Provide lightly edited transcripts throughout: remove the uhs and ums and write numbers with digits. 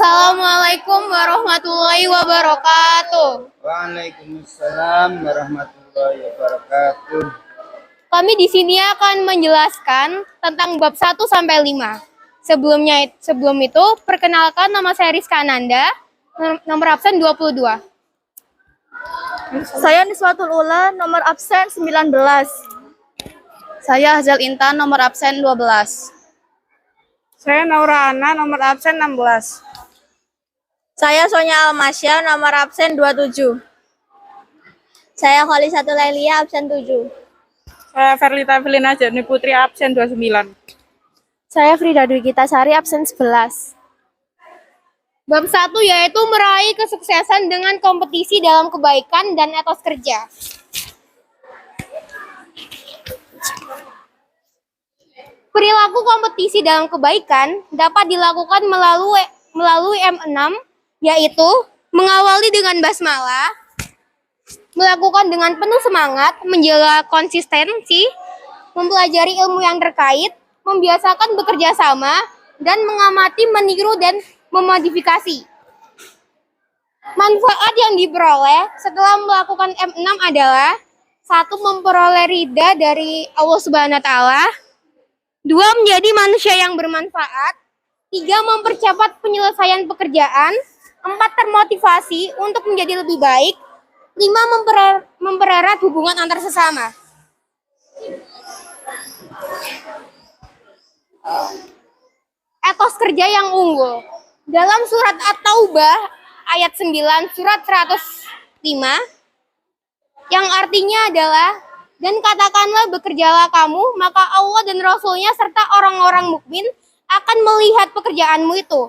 Assalamualaikum warahmatullahi wabarakatuh. Waalaikumsalam warahmatullahi wabarakatuh. Kami di sini akan menjelaskan tentang bab 1 sampai 5. Sebelum itu, perkenalkan nama saya Rizka Ananda, nomor absen 22. Saya Niswatul Ula, nomor absen 19. Saya Hazal Intan, nomor absen 12. Saya Naura Ana, nomor absen 16. Saya Sonya Almasya, nomor absen 27. Saya Kholisatul Lailia, absen 7. Saya Verlita Felina Jani Putri, absen 29. Saya Frida Dwi Gitasari, absen 11. Bab 1 yaitu meraih kesuksesan dengan kompetisi dalam kebaikan dan etos kerja. Perilaku kompetisi dalam kebaikan dapat dilakukan melalui M6, yaitu mengawali dengan basmalah, melakukan dengan penuh semangat, menjaga konsistensi, mempelajari ilmu yang terkait, membiasakan bekerja sama, dan mengamati, meniru, dan memodifikasi. Manfaat yang diperoleh setelah melakukan M6 adalah: 1. Memperoleh ridha dari Allah Subhanahu wa Ta'ala. 2. Menjadi manusia yang bermanfaat. 3. Mempercepat penyelesaian pekerjaan. 4. Termotivasi untuk menjadi lebih baik. 5. Mempererat hubungan antar sesama. Etos kerja yang unggul. Dalam surat At-Taubah ayat 9, surat 105, yang artinya adalah: dan katakanlah bekerjalah kamu, maka Allah dan Rasul-Nya serta orang-orang mukmin akan melihat pekerjaanmu itu.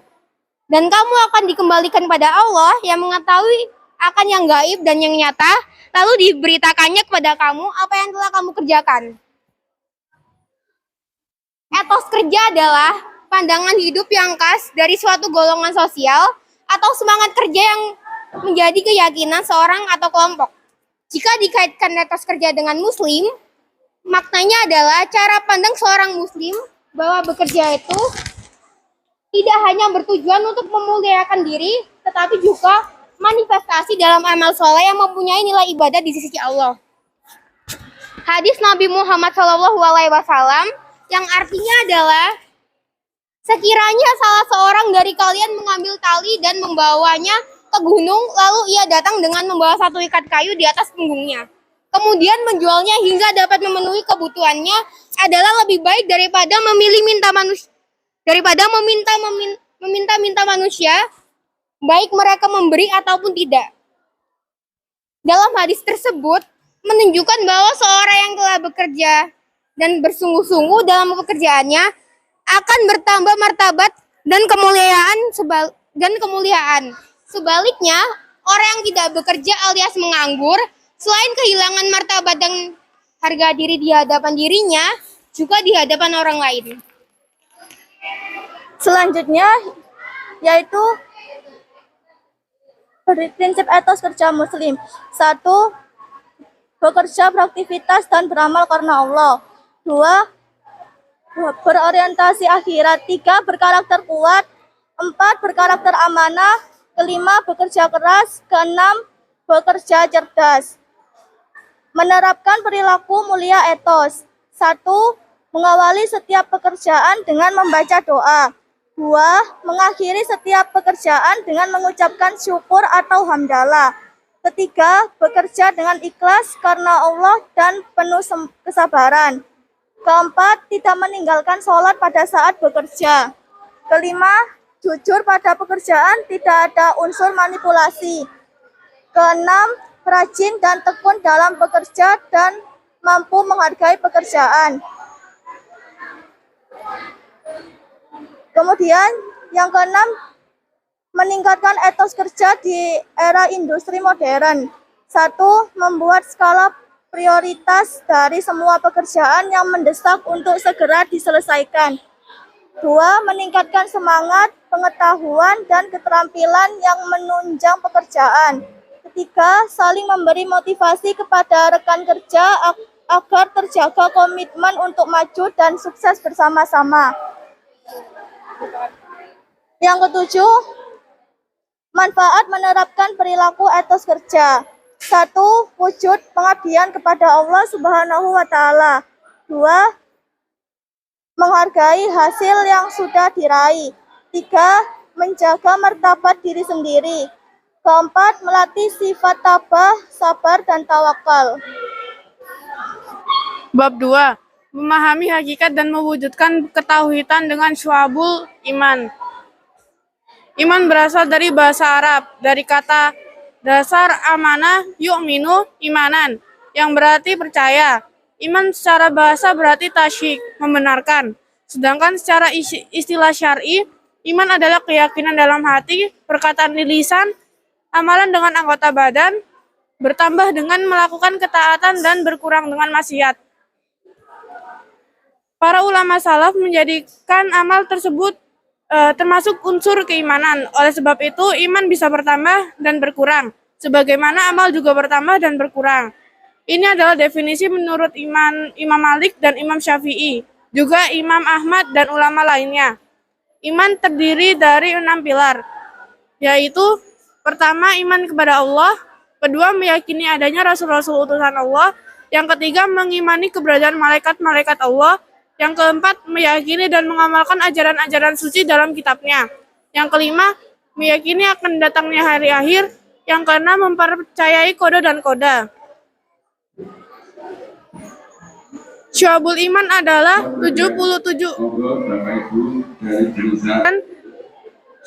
Dan kamu akan dikembalikan pada Allah yang mengetahui akan yang gaib dan yang nyata, lalu diberitakannya kepada kamu apa yang telah kamu kerjakan. Etos kerja adalah pandangan hidup yang khas dari suatu golongan sosial atau semangat kerja yang menjadi keyakinan seorang atau kelompok. Jika dikaitkan etos kerja dengan muslim, maknanya adalah cara pandang seorang muslim bahwa bekerja itu tidak hanya bertujuan untuk memuliakan diri, tetapi juga manifestasi dalam amal soleh yang mempunyai nilai ibadah di sisi Allah. Hadis Nabi Muhammad SAW yang artinya adalah: sekiranya salah seorang dari kalian mengambil tali dan membawanya ke gunung, lalu ia datang dengan membawa satu ikat kayu di atas punggungnya, kemudian menjualnya hingga dapat memenuhi kebutuhannya, adalah lebih baik daripada meminta manusia, baik mereka memberi ataupun tidak. Dalam hadis tersebut menunjukkan bahwa seorang yang telah bekerja dan bersungguh-sungguh dalam pekerjaannya akan bertambah martabat dan kemuliaan. Sebaliknya, orang yang tidak bekerja alias menganggur, selain kehilangan martabat dan harga diri di hadapan dirinya, juga di hadapan orang lain. Selanjutnya, yaitu prinsip etos kerja muslim. 1. Bekerja, beraktivitas, dan beramal karena Allah. 2. Berorientasi akhirat. 3. Berkarakter kuat. 4. Berkarakter amanah. 5. Bekerja keras. 6. Bekerja cerdas. Menerapkan perilaku mulia etos. 1. Mengawali setiap pekerjaan dengan membaca doa. 2. Mengakhiri setiap pekerjaan dengan mengucapkan syukur atau hamdalah. 3. Bekerja dengan ikhlas karena Allah dan penuh kesabaran. 4. Tidak meninggalkan sholat pada saat bekerja. 5. Jujur pada pekerjaan, tidak ada unsur manipulasi. 6. Rajin dan tekun dalam bekerja dan mampu menghargai pekerjaan. Kemudian yang ke-6, meningkatkan etos kerja di era industri modern. 1. Membuat skala prioritas dari semua pekerjaan yang mendesak untuk segera diselesaikan. 2. Meningkatkan semangat, pengetahuan, dan keterampilan yang menunjang pekerjaan. 3. Saling memberi motivasi kepada rekan kerja agar terjaga komitmen untuk maju dan sukses bersama-sama. Yang ke-7, Manfaat menerapkan perilaku etos kerja. 1. Wujud pengabdian kepada Allah Subhanahu wa taala. 2. Menghargai hasil yang sudah diraih. 3. Menjaga martabat diri sendiri. 4. Melatih sifat tabah, sabar, dan tawakal. Bab 2. Memahami hakikat dan mewujudkan ketauhidan dengan syu'abul iman. Iman berasal dari bahasa Arab, dari kata dasar amanah yu'minu imanan, yang berarti percaya. Iman secara bahasa berarti tasyik, membenarkan. Sedangkan secara istilah syar'i, iman adalah keyakinan dalam hati, perkataan di lisan, amalan dengan anggota badan, bertambah dengan melakukan ketaatan dan berkurang dengan maksiat. Para ulama salaf menjadikan amal tersebut termasuk unsur keimanan. Oleh sebab itu, iman bisa bertambah dan berkurang, sebagaimana amal juga bertambah dan berkurang. Ini adalah definisi menurut Imam Malik dan Imam Syafi'i, juga Imam Ahmad dan ulama lainnya. Iman terdiri dari 6 pilar, yaitu pertama, iman kepada Allah, kedua, meyakini adanya rasul-rasul utusan Allah, yang ketiga, mengimani keberadaan malaikat-malaikat Allah, yang keempat, meyakini dan mengamalkan ajaran-ajaran suci dalam kitabnya. Yang kelima, meyakini akan datangnya hari akhir. Yang keenam, mempercayai qada dan qadar. Syu'abul iman adalah 77. Dan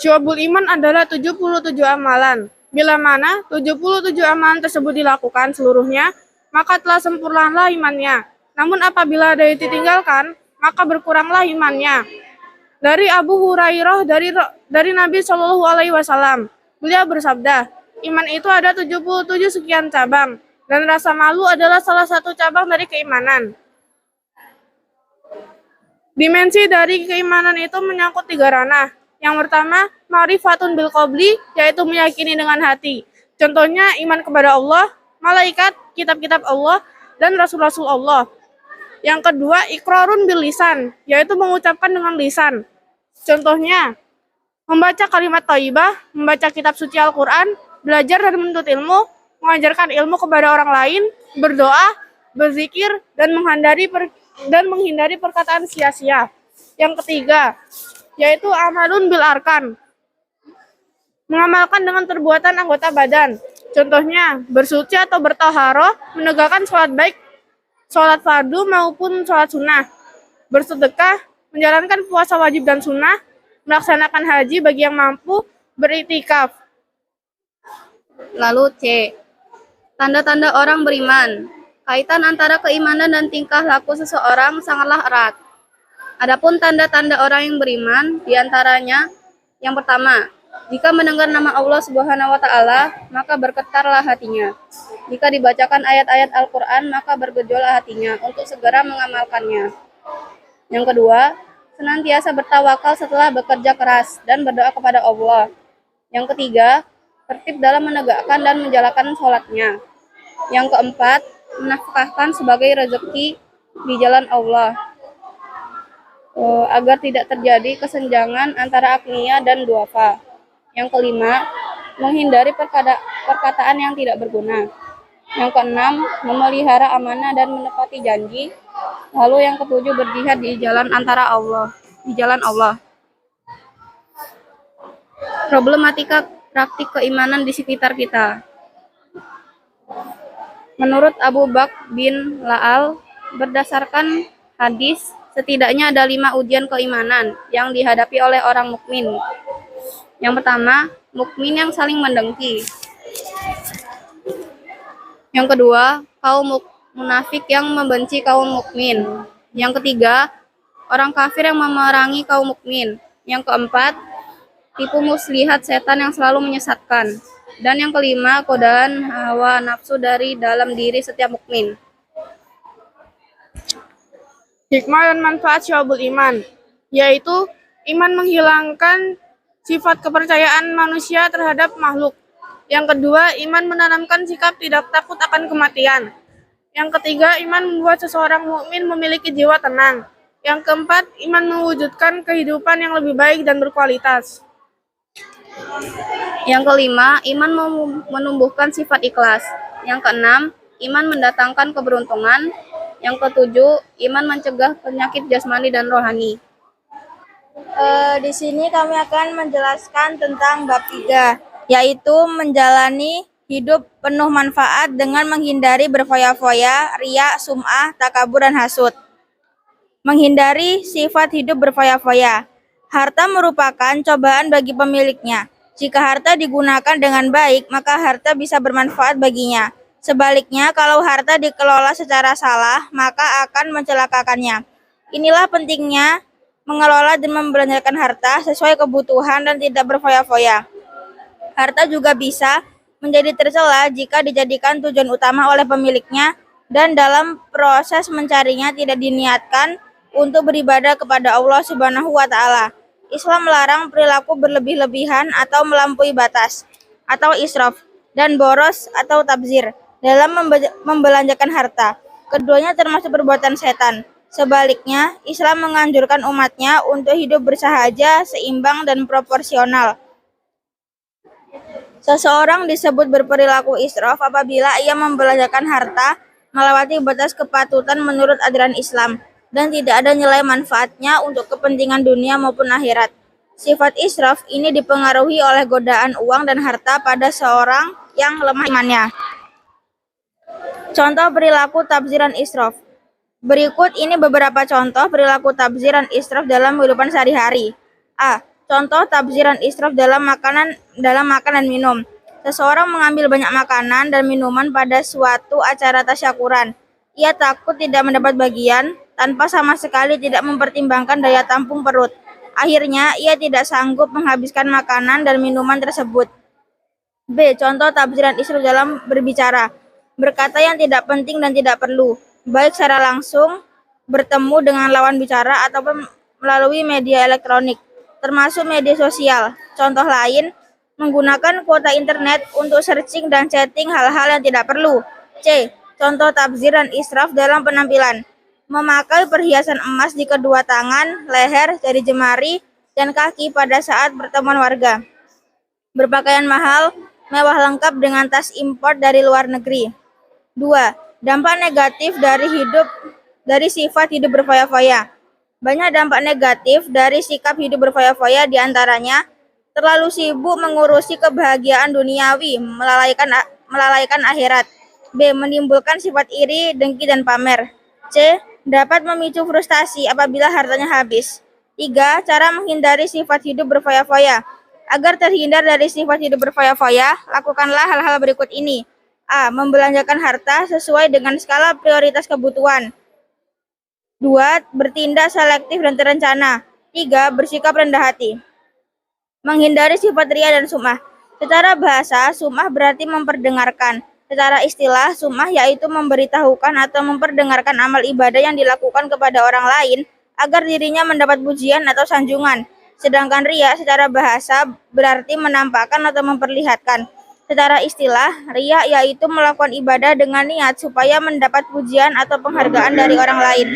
Syu'abul iman adalah 77 amalan. Bila mana 77 amalan tersebut dilakukan seluruhnya, maka telah sempurnalah imannya. Namun apabila ada yang ditinggalkan, maka berkuranglah imannya. Dari Abu Hurairah dari Nabi Shallallahu Alaihi Wasallam, beliau bersabda, iman itu ada 77 sekian cabang, dan rasa malu adalah salah satu cabang dari keimanan. Dimensi dari keimanan itu menyangkut 3 ranah. Yang pertama, ma'rifatun bil qabli, yaitu meyakini dengan hati. Contohnya iman kepada Allah, malaikat, kitab-kitab Allah, dan rasul-rasul Allah. Yang kedua, iqrarun bil lisan, yaitu mengucapkan dengan lisan. Contohnya, membaca kalimat thayyibah, membaca kitab suci Al-Quran, belajar dan menuntut ilmu, mengajarkan ilmu kepada orang lain, berdoa, berzikir, dan menghindari perkataan sia-sia. Yang ketiga, yaitu amalun bil arkan, mengamalkan dengan perbuatan anggota badan. Contohnya, bersuci atau bertaharah, menegakkan sholat baik, sholat fardu maupun sholat sunnah, bersedekah, menjalankan puasa wajib dan sunnah, melaksanakan haji bagi yang mampu, beriktikaf. Lalu C. Tanda-tanda orang beriman. Kaitan antara keimanan dan tingkah laku seseorang sangatlah erat. Adapun tanda-tanda orang yang beriman, diantaranya yang pertama, jika mendengar nama Allah Subhanahu wa taala, maka bergetarlah hatinya. Jika dibacakan ayat-ayat Al-Qur'an, maka bergejolak hatinya untuk segera mengamalkannya. Yang kedua, senantiasa bertawakal setelah bekerja keras dan berdoa kepada Allah. Yang ketiga, tertib dalam menegakkan dan menjalankan sholatnya. Yang keempat, menafkahkan sebagai rezeki di jalan Allah, agar tidak terjadi kesenjangan antara agniya dan duafa. Yang kelima, menghindari perkataan yang tidak berguna. Yang keenam, memelihara amanah dan menepati janji. Lalu yang ketujuh, berjihad di jalan Allah. Problematika praktik keimanan di sekitar kita. Menurut Abu Bakr bin La'al, berdasarkan hadis, setidaknya ada 5 ujian keimanan yang dihadapi oleh orang mukmin. Yang pertama, mukmin yang saling mendengki. Yang kedua, kaum munafik yang membenci kaum mukmin. Yang ketiga, orang kafir yang memerangi kaum mukmin. Yang keempat, tipu muslihat setan yang selalu menyesatkan. Dan yang kelima, godaan hawa nafsu dari dalam diri setiap mukmin. Hikmah dan manfaat syu'abul iman, yaitu iman menghilangkan sifat kepercayaan manusia terhadap makhluk. Yang kedua, iman menanamkan sikap tidak takut akan kematian. Yang ketiga, iman membuat seseorang mukmin memiliki jiwa tenang. Yang keempat, iman mewujudkan kehidupan yang lebih baik dan berkualitas. Yang kelima, iman menumbuhkan sifat ikhlas. Yang keenam, iman mendatangkan keberuntungan. Yang ketujuh, iman mencegah penyakit jasmani dan rohani. Di sini kami akan menjelaskan tentang bab 3, yaitu menjalani hidup penuh manfaat dengan menghindari berfoya-foya, riya, sum'ah, takabur, dan hasud. Menghindari sifat hidup berfoya-foya. Harta merupakan cobaan bagi pemiliknya. Jika harta digunakan dengan baik, maka harta bisa bermanfaat baginya. Sebaliknya, kalau harta dikelola secara salah, maka akan mencelakakannya. Inilah pentingnya mengelola dan membelanjakan harta sesuai kebutuhan dan tidak berfoya-foya. Harta juga bisa menjadi tercela jika dijadikan tujuan utama oleh pemiliknya dan dalam proses mencarinya tidak diniatkan untuk beribadah kepada Allah Subhanahu wa taala. Islam melarang perilaku berlebih-lebihan atau melampaui batas atau israf dan boros atau tabzir dalam membelanjakan harta. Keduanya termasuk perbuatan setan. Sebaliknya, Islam menganjurkan umatnya untuk hidup bersahaja, seimbang, dan proporsional. Seseorang disebut berperilaku israf apabila ia membelanjakan harta melewati batas kepatutan menurut ajaran Islam dan tidak ada nilai manfaatnya untuk kepentingan dunia maupun akhirat. Sifat israf ini dipengaruhi oleh godaan uang dan harta pada seorang yang lemah imannya. Contoh perilaku tabziran israf. Berikut ini beberapa contoh perilaku tabziran israf dalam kehidupan sehari-hari. A. Contoh tabziran israf dalam makan dan minum. Seseorang mengambil banyak makanan dan minuman pada suatu acara tasyakuran. Ia takut tidak mendapat bagian, tanpa sama sekali tidak mempertimbangkan daya tampung perut. Akhirnya, ia tidak sanggup menghabiskan makanan dan minuman tersebut. B. Contoh tabziran israf dalam berbicara. Berkata yang tidak penting dan tidak perlu, baik secara langsung, bertemu dengan lawan bicara, ataupun melalui media elektronik, termasuk media sosial. Contoh lain, menggunakan kuota internet untuk searching dan chatting hal-hal yang tidak perlu. C. Contoh tabziran israf dalam penampilan. Memakai perhiasan emas di kedua tangan, leher, jari jemari, dan kaki pada saat pertemuan warga. Berpakaian mahal, mewah lengkap dengan tas impor dari luar negeri. 2. Dampak negatif dari sifat hidup berfoya-foya. Banyak dampak negatif dari sikap hidup berfoya-foya, diantaranya terlalu sibuk mengurusi kebahagiaan duniawi, melalaikan akhirat. B. Menimbulkan sifat iri, dengki, dan pamer. C. Dapat memicu frustasi apabila hartanya habis. 3. Cara menghindari sifat hidup berfoya-foya. Agar terhindar dari sifat hidup berfoya-foya, lakukanlah hal-hal berikut ini. A. Membelanjakan harta sesuai dengan skala prioritas kebutuhan. 2. Bertindak selektif dan terencana. 3. Bersikap rendah hati. Menghindari sifat riya dan sum'ah. Secara bahasa, sum'ah berarti memperdengarkan. Secara istilah, sum'ah yaitu memberitahukan atau memperdengarkan amal ibadah yang dilakukan kepada orang lain agar dirinya mendapat pujian atau sanjungan. Sedangkan riya secara bahasa berarti menampakkan atau memperlihatkan. Secara istilah, riya yaitu melakukan ibadah dengan niat supaya mendapat pujian atau penghargaan dari orang lain.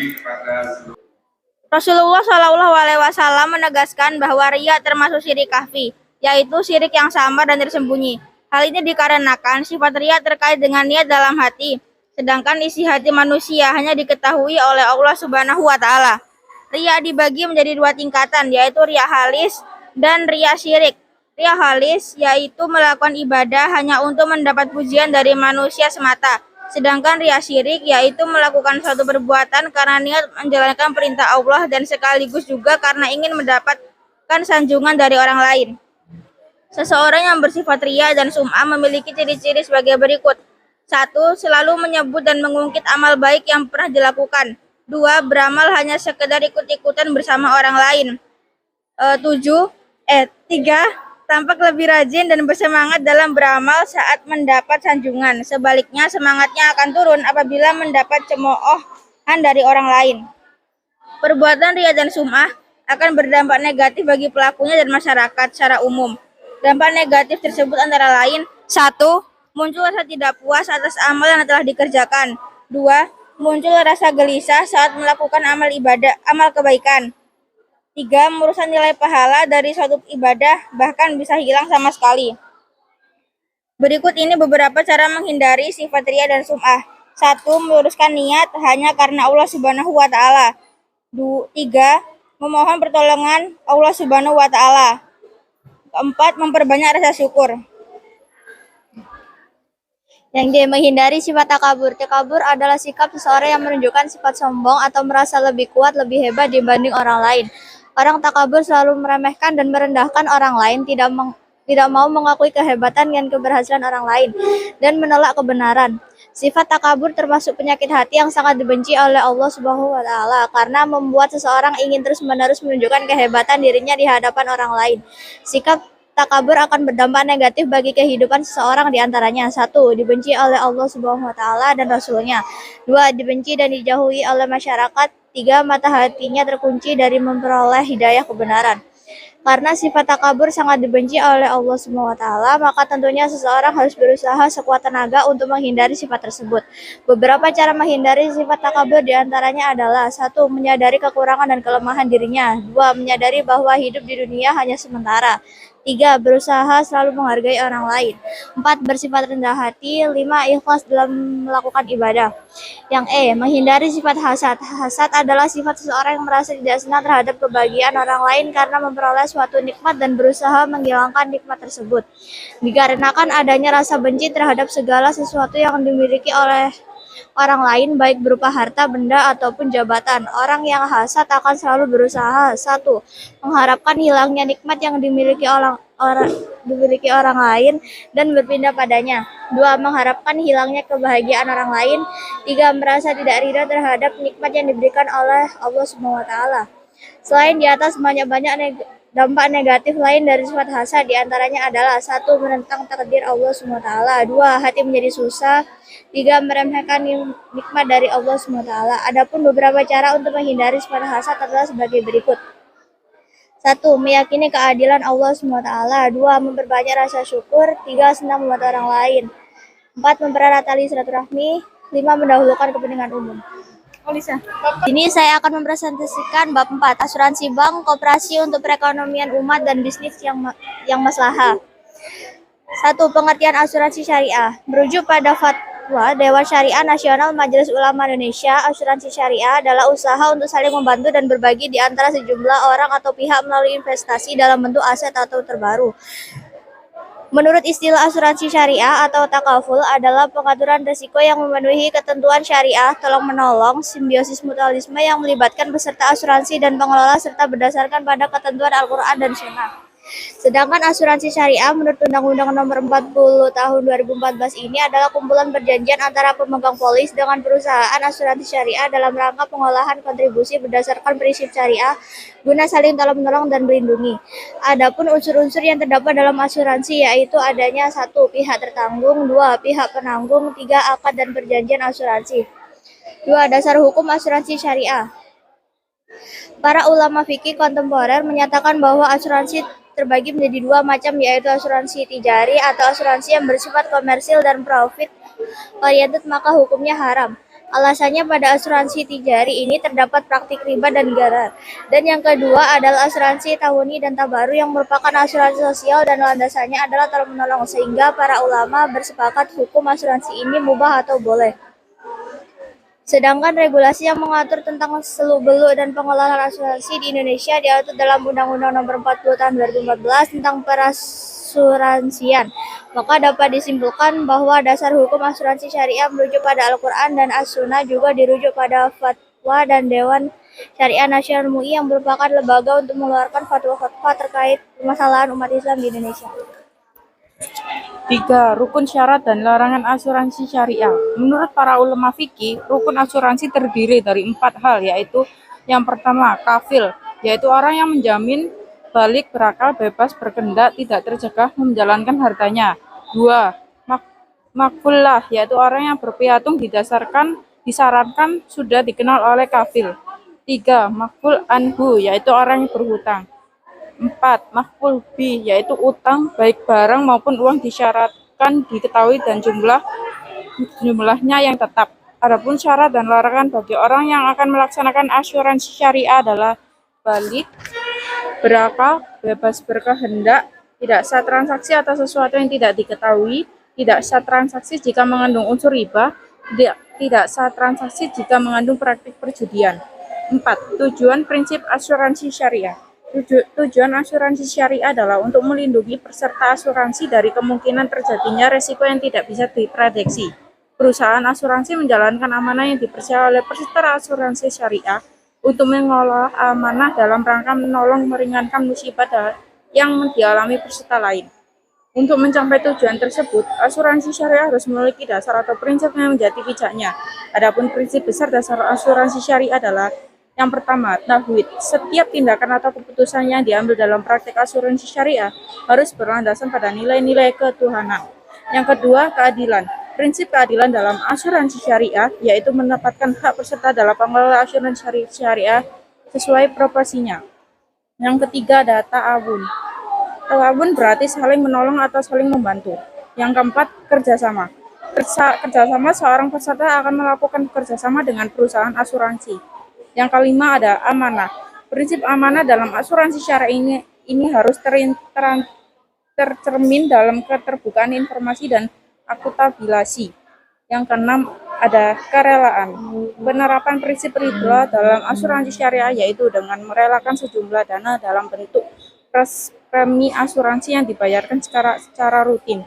Rasulullah SAW menegaskan bahwa riya termasuk syirik khafi, yaitu syirik yang samar dan tersembunyi. Hal ini dikarenakan sifat riya terkait dengan niat dalam hati, sedangkan isi hati manusia hanya diketahui oleh Allah Subhanahu wa taala. Riya dibagi menjadi 2 tingkatan, yaitu riya halis dan riya syirik. Riya halis yaitu melakukan ibadah hanya untuk mendapat pujian dari manusia semata. Sedangkan riya syirik yaitu melakukan suatu perbuatan karena niat menjalankan perintah Allah dan sekaligus juga karena ingin mendapatkan sanjungan dari orang lain. Seseorang yang bersifat riya dan sum'ah memiliki ciri-ciri sebagai berikut. 1. Selalu menyebut dan mengungkit amal baik yang pernah dilakukan. 2. Beramal hanya sekedar ikut-ikutan bersama orang lain. 3. Tampak lebih rajin dan bersemangat dalam beramal saat mendapat sanjungan. Sebaliknya, semangatnya akan turun apabila mendapat cemoohan dari orang lain. Perbuatan riya dan sum'ah akan berdampak negatif bagi pelakunya dan masyarakat secara umum. Dampak negatif tersebut antara lain: 1. Muncul rasa tidak puas atas amal yang telah dikerjakan. 2. Muncul rasa gelisah saat melakukan amal kebaikan. 3. Merusak nilai pahala dari suatu ibadah, bahkan bisa hilang sama sekali. Berikut ini beberapa cara menghindari sifat riya dan sum'ah. 1. Meluruskan niat hanya karena Allah Subhanahu wa taala. 3. Memohon pertolongan Allah Subhanahu wa taala. 4. Memperbanyak rasa syukur. Yang D. Menghindari sifat takabur. Takabur adalah sikap seseorang yang menunjukkan sifat sombong atau merasa lebih kuat, lebih hebat dibanding orang lain. Orang takabur selalu meremehkan dan merendahkan orang lain, tidak mau mengakui kehebatan dan keberhasilan orang lain, dan menolak kebenaran. Sifat takabur termasuk penyakit hati yang sangat dibenci oleh Allah Subhanahu wa taala karena membuat seseorang ingin terus-menerus menunjukkan kehebatan dirinya di hadapan orang lain. Sikap takabur akan berdampak negatif bagi kehidupan seseorang, di antaranya 1. Dibenci oleh Allah Subhanahu wa taala dan Rasul-Nya. 2. Dibenci dan dijauhi oleh masyarakat. 3. Mata hatinya terkunci dari memperoleh hidayah kebenaran. Karena sifat takabur sangat dibenci oleh Allah Subhanahu wa taala, maka tentunya seseorang harus berusaha sekuat tenaga untuk menghindari sifat tersebut. Beberapa cara menghindari sifat takabur di antaranya adalah 1. Menyadari kekurangan dan kelemahan dirinya. 2. Menyadari bahwa hidup di dunia hanya sementara. 3. Berusaha selalu menghargai orang lain. 4. Bersifat rendah hati. 5. Ikhlas dalam melakukan ibadah. Yang E. Menghindari sifat hasad. Hasad adalah sifat seseorang yang merasa tidak senang terhadap kebahagiaan orang lain karena memperoleh suatu nikmat dan berusaha menghilangkan nikmat tersebut. Dikarenakan adanya rasa benci terhadap segala sesuatu yang dimiliki oleh orang lain, baik berupa harta, benda, ataupun jabatan. Orang yang hasad akan selalu berusaha 1. Mengharapkan hilangnya nikmat yang dimiliki orang lain dan berpindah padanya. 2. Mengharapkan hilangnya kebahagiaan orang lain. 3. Merasa tidak ridha terhadap nikmat yang diberikan oleh Allah Subhanahu wa taala. Selain di atas, banyak dampak negatif lain dari sifat hasad, di antaranya adalah 1. Menentang takdir Allah Subhanahu wa taala. 2. Hati menjadi susah. 3. Meremehkan nikmat dari Allah Subhanahu wa taala. Adapun beberapa cara untuk menghindari sifat hasad adalah sebagai berikut. 1. Meyakini keadilan Allah Subhanahu wa taala. 2. Memperbanyak rasa syukur. 3. Senang membantu orang lain. 4. Mempererat tali silaturahmi. 5. Mendahulukan kepentingan umum. Ini saya akan mempresentasikan bab 4, asuransi bank, koperasi untuk perekonomian umat dan bisnis yang maslahah. 1. Pengertian asuransi syariah. Merujuk pada Fatwa Dewan Syariah Nasional Majelis Ulama Indonesia, asuransi syariah adalah usaha untuk saling membantu dan berbagi di antara sejumlah orang atau pihak melalui investasi dalam bentuk aset atau terbaru. Menurut istilah asuransi syariah atau takaful adalah pengaturan risiko yang memenuhi ketentuan syariah, tolong-menolong, simbiosis mutualisme yang melibatkan peserta asuransi dan pengelola serta berdasarkan pada ketentuan Al-Quran dan Sunnah. Sedangkan asuransi syariah menurut Undang-Undang Nomor 40 Tahun 2014 ini adalah kumpulan perjanjian antara pemegang polis dengan perusahaan asuransi syariah dalam rangka pengolahan kontribusi berdasarkan prinsip syariah guna saling tolong-menolong dan melindungi. Adapun unsur-unsur yang terdapat dalam asuransi yaitu adanya 1. Pihak tertanggung, 2. Pihak penanggung, 3. Akad dan perjanjian asuransi. 2. Dasar hukum asuransi syariah. Para ulama fikih kontemporer menyatakan bahwa asuransi terbagi menjadi 2 macam, yaitu asuransi tijari atau asuransi yang bersifat komersil dan profit oriented, maka hukumnya haram. Alasannya pada asuransi tijari ini terdapat praktik riba dan gharar. Dan yang kedua adalah asuransi tahuni dan tabaru yang merupakan asuransi sosial dan landasannya adalah tolong-menolong, sehingga para ulama bersepakat hukum asuransi ini mubah atau boleh. Sedangkan regulasi yang mengatur tentang seluk-beluk dan pengelolaan asuransi di Indonesia diatur dalam Undang-Undang Nomor 40 Tahun 2014 tentang perasuransian. Maka dapat disimpulkan bahwa dasar hukum asuransi syariah merujuk pada Al-Quran dan As-Sunnah, juga dirujuk pada Fatwa dan Dewan Syariah Nasional MUI yang merupakan lembaga untuk mengeluarkan fatwa-fatwa terkait permasalahan umat Islam di Indonesia. 3. Rukun syarat dan larangan asuransi syariah. Menurut para ulama fikih, rukun asuransi terdiri dari 4 hal, yaitu yang pertama, kafil, yaitu orang yang menjamin balik, berakal, bebas, berkendak, tidak tercegah menjalankan hartanya. 2. Makfullah, yaitu orang yang berpiatung disarankan sudah dikenal oleh kafil. 3. Makful anhu, yaitu orang yang berhutang. 4. Makful bi, yaitu utang baik barang maupun uang disyaratkan diketahui dan jumlahnya yang tetap. Adapun syarat dan larangan bagi orang yang akan melaksanakan asuransi syariah adalah balik, berakal, bebas berkehendak, tidak sah transaksi atas sesuatu yang tidak diketahui, tidak sah transaksi jika mengandung unsur riba, tidak sah transaksi jika mengandung praktik perjudian. 4. Tujuan prinsip asuransi syariah. Tujuan asuransi syariah adalah untuk melindungi peserta asuransi dari kemungkinan terjadinya resiko yang tidak bisa diprediksi. Perusahaan asuransi menjalankan amanah yang dipercaya oleh peserta asuransi syariah untuk mengelola amanah dalam rangka menolong meringankan musibah yang dialami peserta lain. Untuk mencapai tujuan tersebut, asuransi syariah harus memiliki dasar atau prinsip yang menjadi pijaknya. Adapun prinsip besar dasar asuransi syariah adalah yang pertama, tauhid. Setiap tindakan atau keputusan yang diambil dalam praktik asuransi syariah harus berlandaskan pada nilai-nilai ketuhanan. Yang kedua, keadilan. Prinsip keadilan dalam asuransi syariah yaitu mendapatkan hak peserta dalam pengelolaan asuransi syariah sesuai proporsinya. Yang ketiga, ada ta'awun. Ta'awun berarti saling menolong atau saling membantu. Yang keempat, kerjasama. Kerjasama seorang peserta akan melakukan kerjasama dengan perusahaan asuransi. Yang kelima, ada amanah. Prinsip amanah dalam asuransi syariah ini harus tercermin dalam keterbukaan informasi dan akuntabilitas. Yang keenam, ada kerelaan. Penerapan prinsip ridho dalam asuransi syariah yaitu dengan merelakan sejumlah dana dalam bentuk premi asuransi yang dibayarkan secara rutin.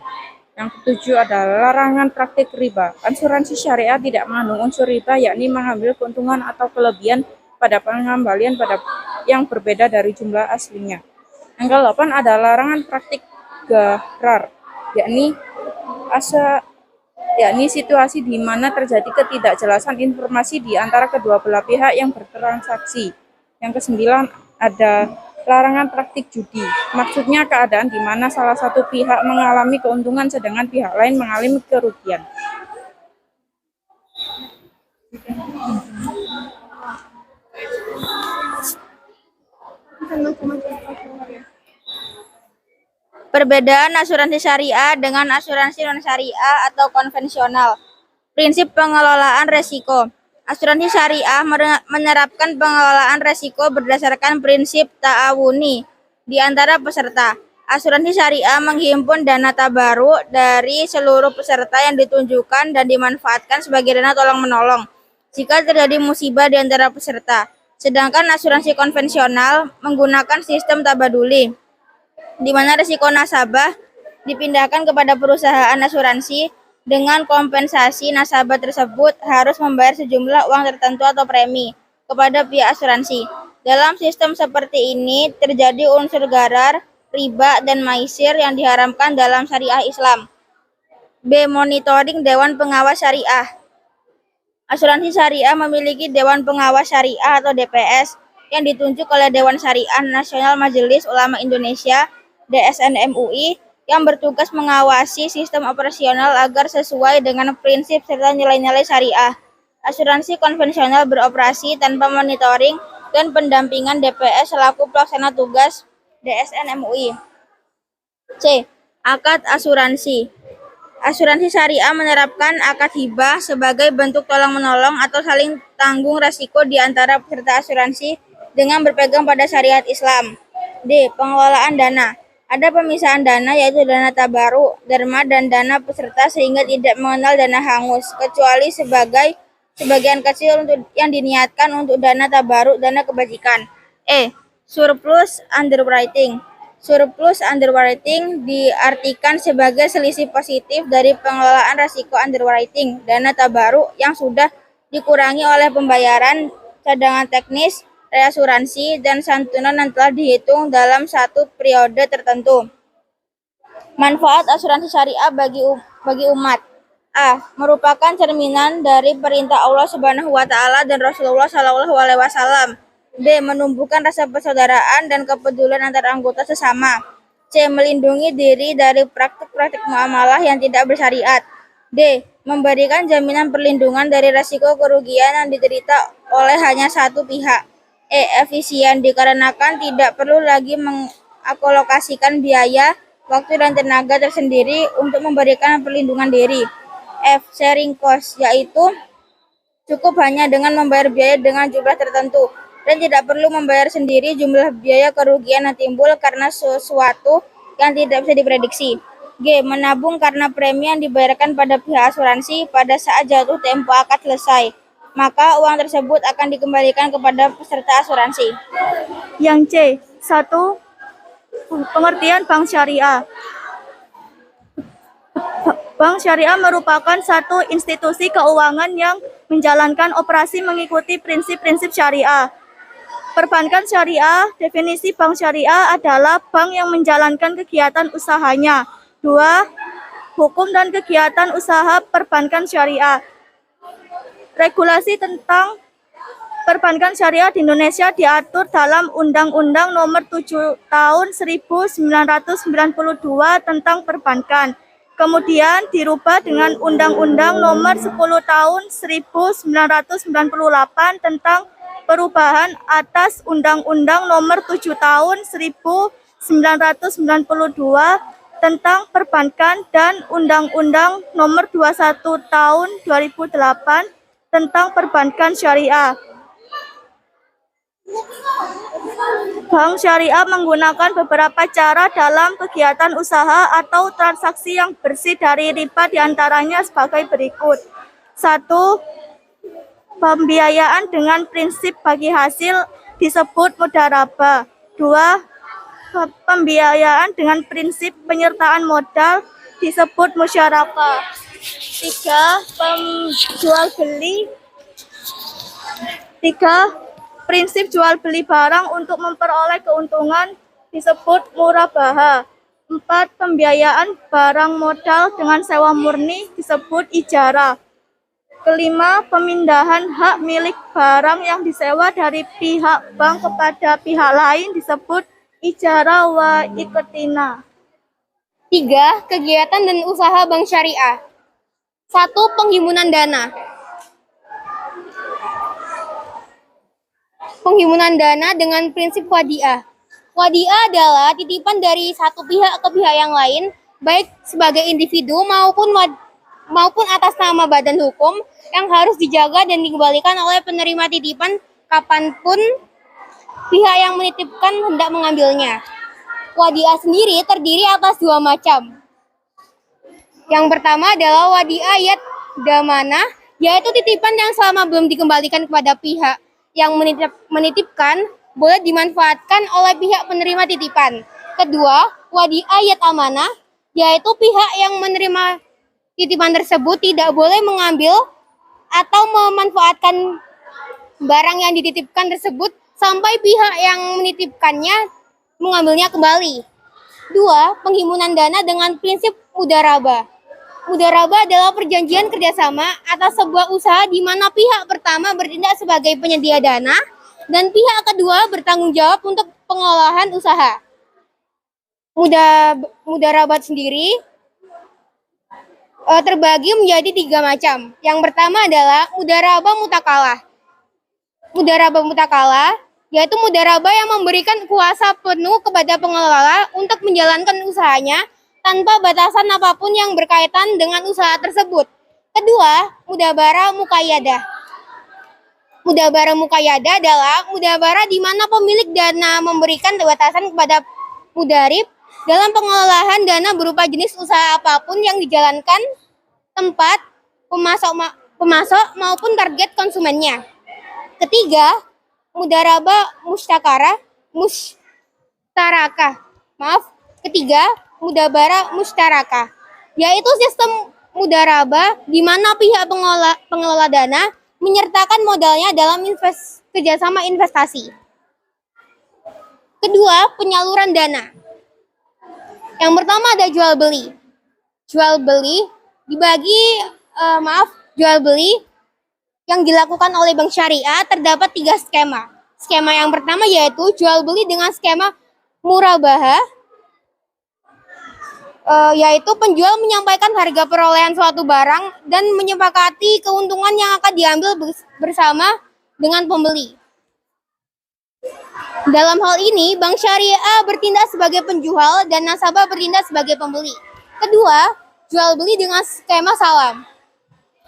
Yang ketujuh adalah larangan praktik riba. Asuransi syariah tidak mengandung unsur riba, yakni mengambil keuntungan atau kelebihan pada pengembalian yang berbeda dari jumlah aslinya. Yang ke-8 ada larangan praktik gharar, yakni situasi di mana terjadi ketidakjelasan informasi di antara kedua belah pihak yang bertransaksi. Yang ke-9 ada larangan praktik judi. Maksudnya keadaan di mana salah satu pihak mengalami keuntungan sedangkan pihak lain mengalami kerugian. Perbedaan asuransi syariah dengan asuransi non-syariah atau konvensional. Prinsip pengelolaan resiko. Asuransi syariah menerapkan pengelolaan resiko berdasarkan prinsip ta'awuni di antara peserta. Asuransi syariah menghimpun dana tabaruk dari seluruh peserta yang ditunjukkan dan dimanfaatkan sebagai dana tolong-menolong jika terjadi musibah di antara peserta. Sedangkan asuransi konvensional menggunakan sistem tabaduli, di mana risiko nasabah dipindahkan kepada perusahaan asuransi. Dengan kompensasi, nasabah tersebut harus membayar sejumlah uang tertentu atau premi kepada pihak asuransi. Dalam sistem seperti ini, terjadi unsur gharar, riba, dan maisir yang diharamkan dalam syariah Islam. B. Monitoring Dewan Pengawas Syariah. Asuransi syariah memiliki Dewan Pengawas Syariah atau DPS yang ditunjuk oleh Dewan Syariah Nasional Majelis Ulama Indonesia (DSN MUI) yang bertugas mengawasi sistem operasional agar sesuai dengan prinsip serta nilai-nilai syariah. Asuransi konvensional beroperasi tanpa monitoring dan pendampingan DPS selaku pelaksana tugas DSN MUI. C. Akad asuransi. Asuransi syariah menerapkan akad hibah sebagai bentuk tolong-menolong atau saling tanggung resiko di antara peserta asuransi dengan berpegang pada syariat Islam. D. Pengelolaan dana. Ada pemisahan dana yaitu dana tabaruk, derma, dan dana peserta sehingga tidak mengenal dana hangus, kecuali sebagian kecil yang diniatkan untuk dana tabaruk, dana kebajikan. E. Surplus underwriting. Surplus underwriting diartikan sebagai selisih positif dari pengelolaan risiko underwriting, dana tabaruk yang sudah dikurangi oleh pembayaran cadangan teknis, reasuransi, dan santunan yang telah dihitung dalam satu periode tertentu. Manfaat asuransi syariah bagi umat. A. Merupakan cerminan dari perintah Allah Subhanahu wa taala dan Rasulullah Shallallahu alaihi wasallam. B. Menumbuhkan rasa persaudaraan dan kepedulian antar anggota sesama. C. Melindungi diri dari praktik-praktik muamalah yang tidak bersyariat. D. Memberikan jaminan perlindungan dari risiko kerugian yang diderita oleh hanya satu pihak. E. Efisien dikarenakan tidak perlu lagi mengalokasikan biaya, waktu, dan tenaga tersendiri untuk memberikan perlindungan diri. F. Sharing cost, yaitu cukup hanya dengan membayar biaya dengan jumlah tertentu. dan tidak perlu membayar sendiri jumlah biaya kerugian yang timbul karena sesuatu yang tidak bisa diprediksi. G. Menabung karena premi yang dibayarkan pada pihak asuransi pada saat jatuh tempo akad selesai, maka uang tersebut akan dikembalikan kepada peserta asuransi. Yang C. 1. Pengertian bank syariah. Bank syariah merupakan satu institusi keuangan yang menjalankan operasi mengikuti prinsip-prinsip syariah. Perbankan syariah, definisi bank syariah adalah bank yang menjalankan kegiatan usahanya. 2. Hukum dan kegiatan usaha perbankan syariah. Regulasi tentang perbankan syariah di Indonesia diatur dalam Undang-Undang Nomor 7 Tahun 1992 tentang perbankan. Kemudian dirubah dengan Undang-Undang Nomor 10 Tahun 1998 tentang perubahan atas Undang-Undang Nomor 7 Tahun 1992 tentang perbankan dan Undang-Undang Nomor 21 Tahun 2008 tentang perbankan syariah. Bank syariah menggunakan beberapa cara dalam kegiatan usaha atau transaksi yang bersih dari riba, diantaranya sebagai berikut. 1. Pembiayaan dengan prinsip bagi hasil disebut mudharabah. 2. Pembiayaan dengan prinsip penyertaan modal disebut musyarakah. 3. Prinsip jual beli barang untuk memperoleh keuntungan disebut murabaha. 4. Pembiayaan barang modal dengan sewa murni disebut ijarah. 5. Pemindahan hak milik barang yang disewa dari pihak bank kepada pihak lain disebut ijarah wa iqtina. 3. Kegiatan dan usaha bank syariah. 1. Penghimpunan dana. Penghimpunan dana dengan prinsip wadiah. Wadiah adalah titipan dari satu pihak ke pihak yang lain, baik sebagai individu maupun atas nama badan hukum, yang harus dijaga dan dikembalikan oleh penerima titipan kapanpun pihak yang menitipkan hendak mengambilnya. Wadiah sendiri terdiri atas dua macam. Yang pertama adalah wadiah yad damanah, yaitu titipan yang selama belum dikembalikan kepada pihak yang menitipkan boleh dimanfaatkan oleh pihak penerima titipan. Kedua, wadiah yad amanah, yaitu pihak yang menerima titipan tersebut tidak boleh mengambil atau memanfaatkan barang yang dititipkan tersebut sampai pihak yang menitipkannya mengambilnya kembali. 2. Penghimpunan dana dengan prinsip mudharabah. Mudharabah adalah perjanjian kerjasama atas sebuah usaha di mana pihak pertama bertindak sebagai penyedia dana dan pihak kedua bertanggung jawab untuk pengolahan usaha. Mudharabah sendiri terbagi menjadi 3 macam. Yang pertama adalah mudharabah mutakalah. Mudharabah mutakalah yaitu mudharabah yang memberikan kuasa penuh kepada pengelola untuk menjalankan usahanya tanpa batasan apapun yang berkaitan dengan usaha tersebut. Kedua, mudabara muqayyadah. Mudabara muqayyadah adalah mudabara di mana pemilik dana memberikan batasan kepada mudarib dalam pengelolaan dana berupa jenis usaha apapun yang dijalankan, tempat, pemasok maupun target konsumennya. Ketiga, mudharabah mustarakah. Ketiga, mudabara musyarakah, yaitu sistem mudharabah di mana pihak pengelola dana menyertakan modalnya dalam kerjasama investasi. Kedua, penyaluran dana. Yang pertama ada jual beli. Jual beli jual beli yang dilakukan oleh bank syariah terdapat 3 skema. Skema yang pertama yaitu jual beli dengan skema murabaha, yaitu penjual menyampaikan harga perolehan suatu barang dan menyepakati keuntungan yang akan diambil bersama dengan pembeli. Dalam hal ini, bank syariah bertindak sebagai penjual dan nasabah bertindak sebagai pembeli. Kedua, jual beli dengan skema salam,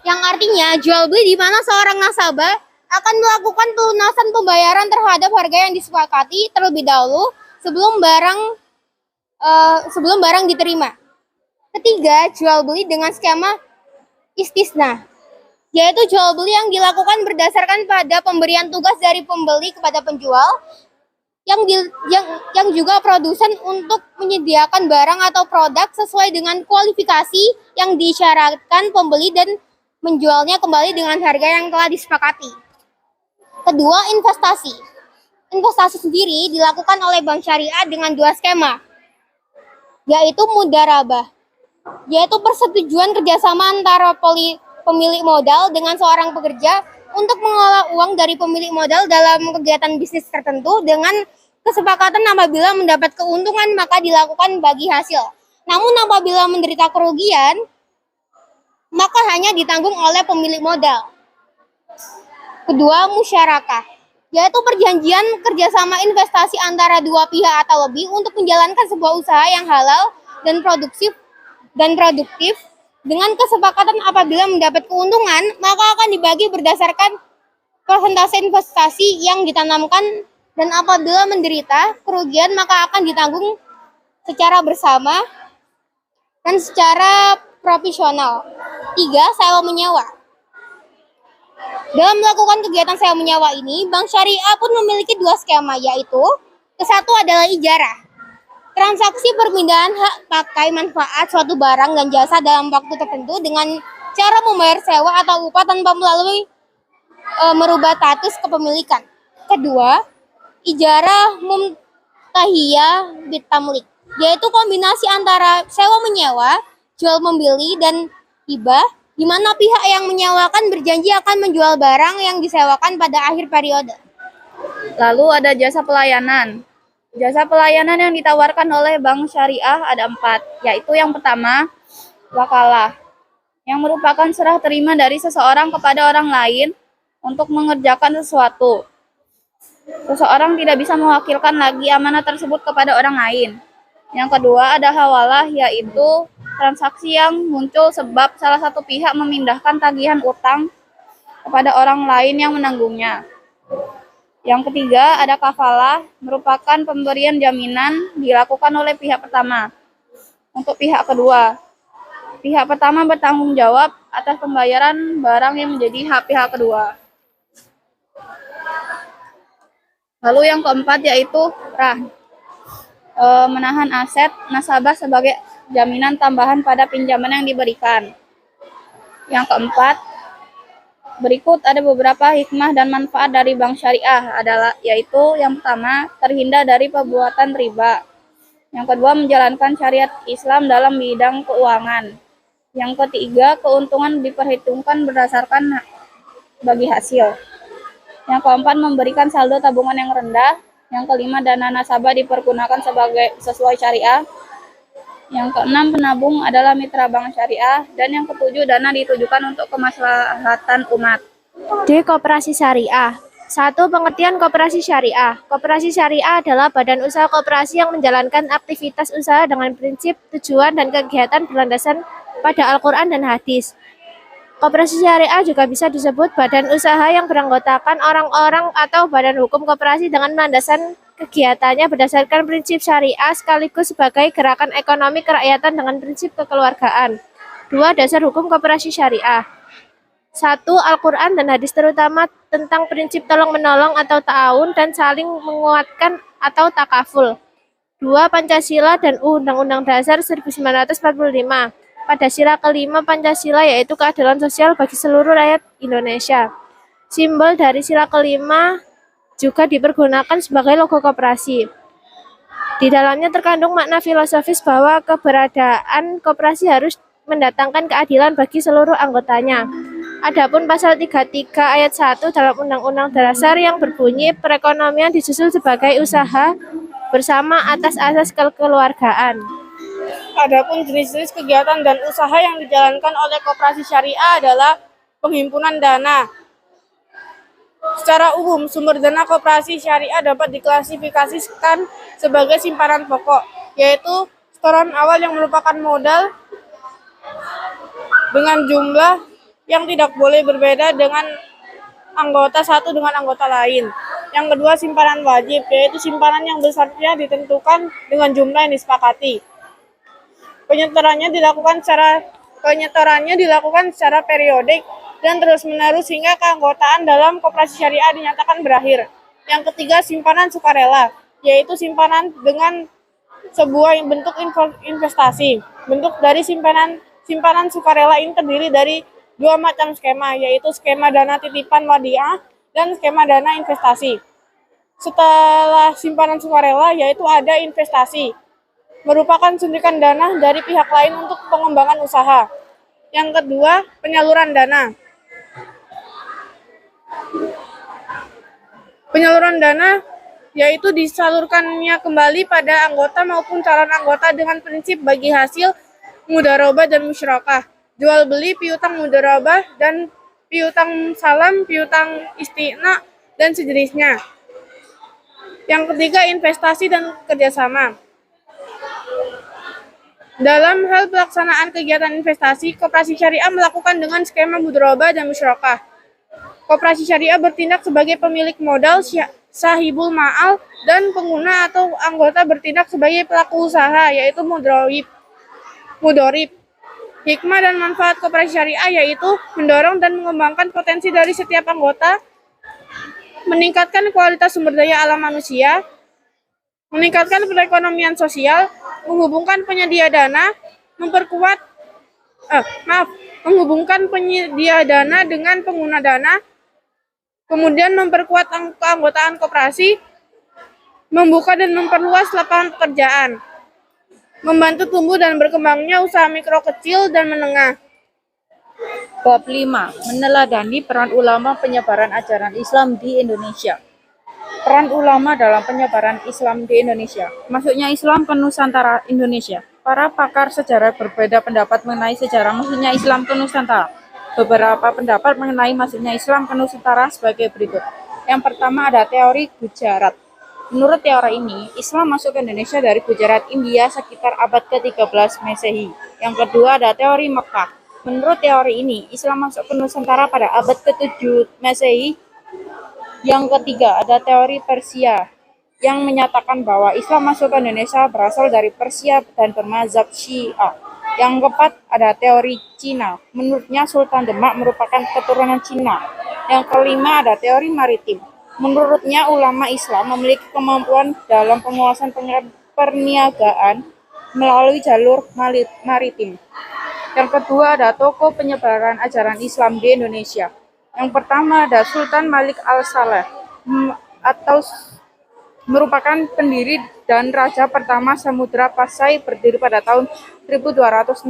yang artinya jual beli di mana seorang nasabah akan melakukan pelunasan pembayaran terhadap harga yang disepakati terlebih dahulu sebelum barang diterima. Ketiga, jual beli dengan skema istisna, yaitu jual beli yang dilakukan berdasarkan pada pemberian tugas dari pembeli kepada penjual yang juga produsen untuk menyediakan barang atau produk sesuai dengan kualifikasi yang disyaratkan pembeli dan menjualnya kembali dengan harga yang telah disepakati. Kedua, investasi. Investasi sendiri dilakukan oleh bank syariah dengan dua skema, yaitu mudharabah, yaitu persetujuan kerjasama antara pemilik modal dengan seorang pekerja untuk mengelola uang dari pemilik modal dalam kegiatan bisnis tertentu dengan kesepakatan apabila mendapat keuntungan maka dilakukan bagi hasil. Namun apabila menderita kerugian maka hanya ditanggung oleh pemilik modal. Kedua, musyarakah, yaitu perjanjian kerjasama investasi antara dua pihak atau lebih untuk menjalankan sebuah usaha yang halal dan produktif dengan kesepakatan apabila mendapat keuntungan maka akan dibagi berdasarkan persentase investasi yang ditanamkan dan apabila menderita kerugian maka akan ditanggung secara bersama dan secara profesional. Tiga, sewa menyewa. Dalam melakukan kegiatan sewa menyewa ini, bank syariah pun memiliki dua skema, yaitu kesatu adalah ijarah. Transaksi perpindahan hak pakai manfaat suatu barang dan jasa dalam waktu tertentu dengan cara membayar sewa atau upah tanpa melalui merubah status kepemilikan. Kedua, ijarah mumtahiyah bitamlik, yaitu kombinasi antara sewa menyewa, jual membeli dan hibah, di mana pihak yang menyewakan berjanji akan menjual barang yang disewakan pada akhir periode. Lalu ada jasa pelayanan. Jasa pelayanan yang ditawarkan oleh bank syariah ada 4, yaitu yang pertama, wakalah, yang merupakan serah terima dari seseorang kepada orang lain untuk mengerjakan sesuatu. Seseorang tidak bisa mewakilkan lagi amanah tersebut kepada orang lain. Yang kedua ada hawalah, yaitu transaksi yang muncul sebab salah satu pihak memindahkan tagihan utang kepada orang lain yang menanggungnya. Yang ketiga ada kafalah, merupakan pemberian jaminan dilakukan oleh pihak pertama untuk pihak kedua. Pihak pertama bertanggung jawab atas pembayaran barang yang menjadi hak pihak kedua. Lalu yang keempat yaitu rahn, menahan aset nasabah sebagai jaminan tambahan pada pinjaman yang diberikan. Yang keempat, berikut ada beberapa hikmah dan manfaat dari bank syariah adalah yaitu yang pertama, terhindar dari perbuatan riba. Yang kedua, menjalankan syariat Islam dalam bidang keuangan. Yang ketiga, keuntungan diperhitungkan berdasarkan bagi hasil. Yang keempat, memberikan saldo tabungan yang rendah. Yang kelima, dana nasabah dipergunakan sesuai syariah. Yang keenam, penabung adalah mitra bank syariah. Dan yang ketujuh, dana ditujukan untuk kemaslahatan umat. D. Koperasi syariah. 1. Pengertian koperasi syariah. Koperasi syariah adalah badan usaha koperasi yang menjalankan aktivitas usaha dengan prinsip, tujuan, dan kegiatan berlandasan pada Al-Quran dan hadis. Koperasi syariah juga bisa disebut badan usaha yang beranggotakan orang-orang atau badan hukum koperasi dengan landasan kegiatannya berdasarkan prinsip syariah sekaligus sebagai gerakan ekonomi kerakyatan dengan prinsip kekeluargaan. 2. Dasar hukum koperasi syariah. 1. Al-Quran dan hadis terutama tentang prinsip tolong-menolong atau ta'awun dan saling menguatkan atau takaful. 2. Pancasila dan Undang-Undang Dasar 1945. Pada sila kelima Pancasila yaitu keadilan sosial bagi seluruh rakyat Indonesia. Simbol dari sila kelima juga dipergunakan sebagai logo koperasi. Di dalamnya terkandung makna filosofis bahwa keberadaan koperasi harus mendatangkan keadilan bagi seluruh anggotanya. Adapun pasal 33 ayat 1 dalam Undang-Undang Dasar yang berbunyi perekonomian disusul sebagai usaha bersama atas asas kekeluargaan. Adapun jenis-jenis kegiatan dan usaha yang dijalankan oleh koperasi syariah adalah penghimpunan dana. Secara umum, sumber dana koperasi syariah dapat diklasifikasikan sebagai simpanan pokok, yaitu setoran awal yang merupakan modal dengan jumlah yang tidak boleh berbeda dengan anggota satu dengan anggota lain. Yang kedua, simpanan wajib, yaitu simpanan yang besarnya ditentukan dengan jumlah yang disepakati. Penyetorannya dilakukan secara periodik dan terus-menerus hingga keanggotaan dalam koperasi syariah dinyatakan berakhir. Yang ketiga, simpanan sukarela, yaitu simpanan dengan sebuah bentuk investasi. Bentuk dari simpanan sukarela ini terdiri dari dua macam skema, yaitu skema dana titipan wadiah dan skema dana investasi. Setelah simpanan sukarela, yaitu ada investasi, merupakan suntikan dana dari pihak lain untuk pengembangan usaha. Yang kedua, penyaluran dana. Penyaluran dana yaitu disalurkannya kembali pada anggota maupun calon anggota dengan prinsip bagi hasil, mudharabah dan musyarakah, jual beli, piutang mudharabah dan piutang salam, piutang istina dan sejenisnya. Yang ketiga, investasi dan kerjasama. Dalam hal pelaksanaan kegiatan investasi, koperasi syariah melakukan dengan skema mudharabah dan musyarakah. Koperasi syariah bertindak sebagai pemilik modal, sahibul ma'al, dan pengguna atau anggota bertindak sebagai pelaku usaha, yaitu mudorib. Hikmah dan manfaat koperasi syariah yaitu mendorong dan mengembangkan potensi dari setiap anggota, meningkatkan kualitas sumber daya alam manusia, meningkatkan perekonomian sosial, menghubungkan penyedia dana, menghubungkan penyedia dana dengan pengguna dana, kemudian memperkuat keanggotaan koperasi, membuka dan memperluas lapangan pekerjaan, membantu tumbuh dan berkembangnya usaha mikro, kecil, dan menengah. Bab 5. Meneladani peran ulama penyebaran ajaran Islam di Indonesia. Peran ulama dalam penyebaran Islam di Indonesia. Masuknya Islam ke Nusantara Indonesia. Para pakar sejarah berbeda pendapat mengenai sejarah masuknya Islam ke Nusantara. Beberapa pendapat mengenai masuknya Islam ke Nusantara sebagai berikut. Yang pertama ada teori Gujarat. Menurut teori ini, Islam masuk ke Indonesia dari Gujarat, India sekitar abad ke-13 Masehi. Yang kedua ada teori Mekah. Menurut teori ini, Islam masuk ke Nusantara pada abad ke-7 Masehi. Yang ketiga ada teori Persia yang menyatakan bahwa Islam masuk ke Indonesia berasal dari Persia dan bermazhab Syiah. Yang keempat ada teori Cina. Menurutnya Sultan Demak merupakan keturunan Cina. Yang kelima ada teori maritim. Menurutnya ulama Islam memiliki kemampuan dalam penguasaan perniagaan melalui jalur maritim. Yang kedua ada tokoh penyebaran ajaran Islam di Indonesia. Yang pertama ada Sultan Malik Al-Saleh atau merupakan pendiri dan raja pertama Samudra Pasai, berdiri pada tahun 1267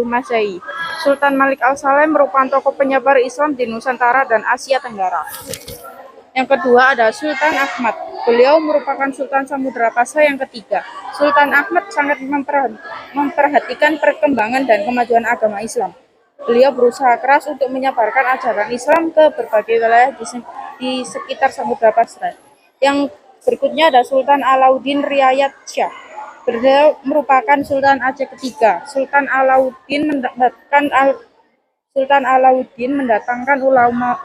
Masehi. Sultan Malik Al-Saleh merupakan tokoh penyebar Islam di Nusantara dan Asia Tenggara. Yang kedua ada Sultan Ahmad. Beliau merupakan Sultan Samudra Pasai yang ketiga. Sultan Ahmad sangat memperhatikan perkembangan dan kemajuan agama Islam. Beliau berusaha keras untuk menyebarkan ajaran Islam ke berbagai wilayah di sekitar Samudra Pasai. Yang berikutnya ada Sultan Alauddin Riayat Shah. Beliau merupakan Sultan Aceh ketiga. Sultan Alauddin mendatangkan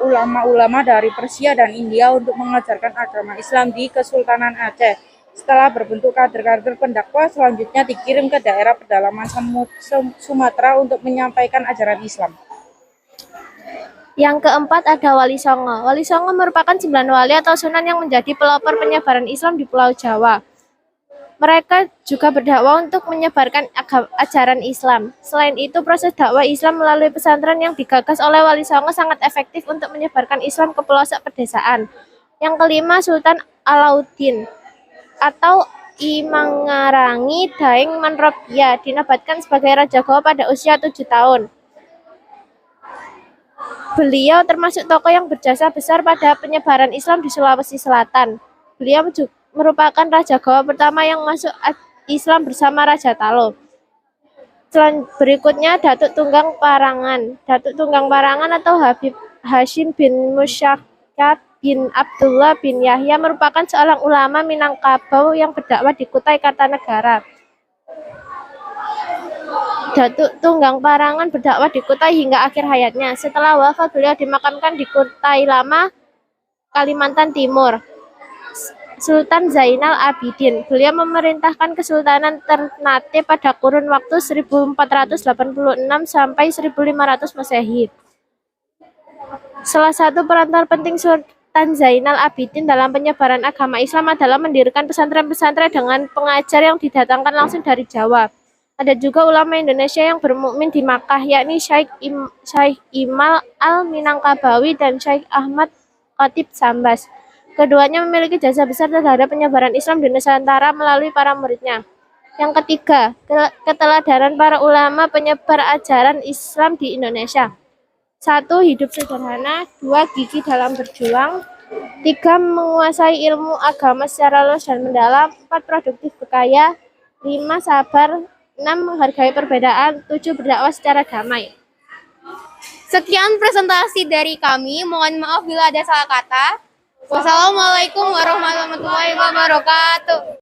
ulama-ulama dari Persia dan India untuk mengajarkan agama Islam di Kesultanan Aceh. Setelah berbentuk kader-kader pendakwah, selanjutnya dikirim ke daerah pedalaman Sumatera untuk menyampaikan ajaran Islam. Yang keempat ada Wali Songo. Wali Songo merupakan 9 wali atau sunan yang menjadi pelopor penyebaran Islam di Pulau Jawa. Mereka juga berdakwah untuk menyebarkan ajaran Islam. Selain itu, proses dakwah Islam melalui pesantren yang digagas oleh Wali Songo sangat efektif untuk menyebarkan Islam ke pelosok pedesaan. Yang kelima, Sultan Alauddin atau Imangarangi Daeng Manrobia dinobatkan sebagai Raja Goa pada usia 7 tahun. Beliau termasuk tokoh yang berjasa besar pada penyebaran Islam di Sulawesi Selatan. Beliau merupakan Raja Goa pertama yang masuk Islam bersama Raja Talo. Berikutnya Datuk Tunggang Parangan. Datuk Tunggang Parangan atau Habib Hashim bin Musyakat bin Abdullah bin Yahya merupakan seorang ulama Minangkabau yang berdakwah di Kutai Kartanegara. Datuk Tunggang Parangan berdakwah di Kutai hingga akhir hayatnya. Setelah wafat, beliau dimakamkan di Kutai Lama, Kalimantan Timur. Sultan Zainal Abidin. Beliau memerintahkan Kesultanan Ternate pada kurun waktu 1486 sampai 1500 Masehi. Salah satu peran penting Sultan Zainal Abidin dalam penyebaran agama Islam adalah mendirikan pesantren-pesantren dengan pengajar yang didatangkan langsung dari Jawa. Ada juga ulama Indonesia yang bermukmin di Makkah, yakni Syekh Imal Al-Minangkabawi dan Syekh Ahmad Khatib Sambas. Keduanya memiliki jasa besar terhadap penyebaran Islam di Nusantara melalui para muridnya. Yang ketiga, keteladanan para ulama penyebar ajaran Islam di Indonesia. 1. Hidup sederhana. 2. Gigih dalam berjuang. 3. Menguasai ilmu agama secara luas dan mendalam. 4. Produktif berkaya. 5. Sabar. 6. Menghargai perbedaan. 7. Berdakwah secara damai. Sekian presentasi dari kami. Mohon maaf bila ada salah kata. Wassalamualaikum warahmatullahi wabarakatuh.